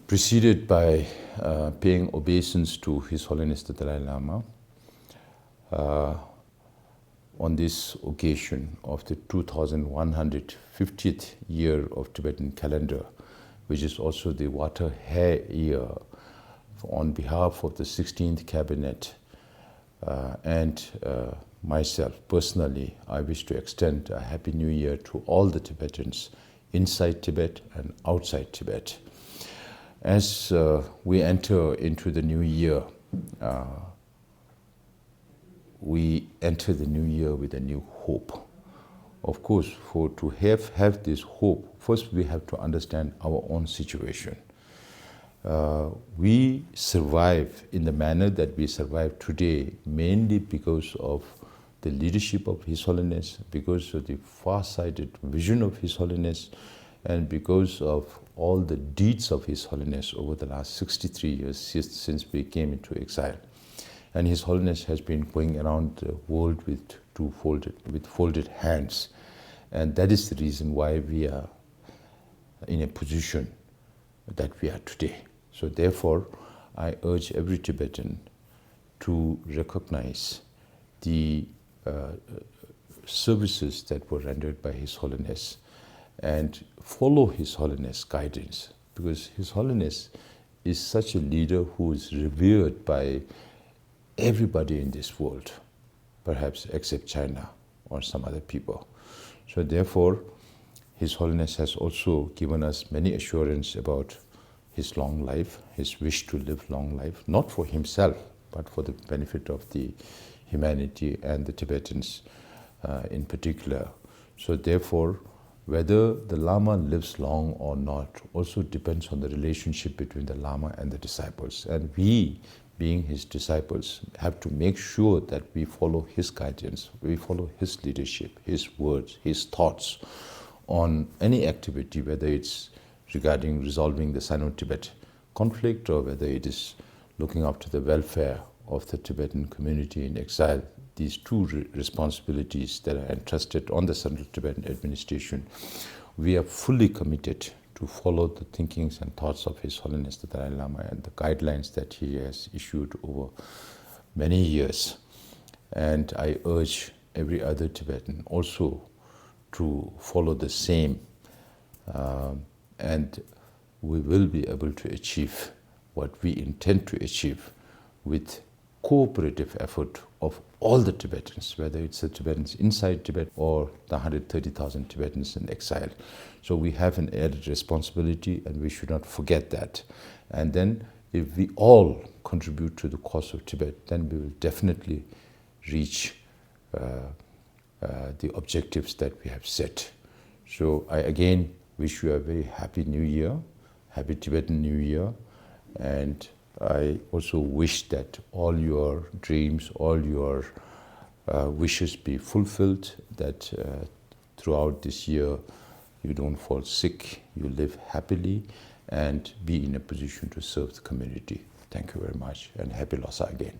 preceded by paying obeisance to His Holiness the Dalai Lama on this occasion of the 2150th year of Tibetan calendar, which is also the water hair year. On behalf of the 16th Cabinet and myself personally, I wish to extend a Happy New Year to all the Tibetans inside Tibet and outside Tibet. As we enter into the new year, we enter the new year with a new hope. Of course, to have this hope, first we have to understand our own situation. We survive in the manner that we survive today mainly because of the leadership of His Holiness, because of the far-sighted vision of His Holiness, and because of all the deeds of His Holiness over the last 63 years since we came into exile. And His Holiness has been going around the world with folded hands. And that is the reason why we are in a position that we are today. So therefore, I urge every Tibetan to recognize the services that were rendered by His Holiness and follow His Holiness' guidance, because His Holiness is such a leader who is revered by everybody in this world, perhaps except China or some other people. So therefore, His Holiness has also given us many assurance about His long life, His wish to live long life, not for Himself, but for the benefit of the humanity and the Tibetans in particular. So therefore, whether the Lama lives long or not also depends on the relationship between the Lama and the disciples. And we, being his disciples, have to make sure that we follow his guidance, we follow his leadership, his words, his thoughts on any activity, whether it's regarding resolving the Sino-Tibet conflict or whether it is looking after the welfare of the Tibetan community in exile. These two responsibilities that are entrusted on the Central Tibetan administration, we are fully committed to follow the thinkings and thoughts of His Holiness the Dalai Lama and the guidelines that he has issued over many years. And I urge every other Tibetan also to follow the same, and we will be able to achieve what we intend to achieve with cooperative effort of all the Tibetans, whether it's the Tibetans inside Tibet or the 130,000 Tibetans in exile. So we have an added responsibility and we should not forget that. And then if we all contribute to the cause of Tibet, then we will definitely reach the objectives that we have set. So I again wish you a very happy New Year, happy Tibetan New Year, and I also wish that all your dreams, all your wishes be fulfilled, that throughout this year you don't fall sick, you live happily and be in a position to serve the community. Thank you very much and happy Losar again.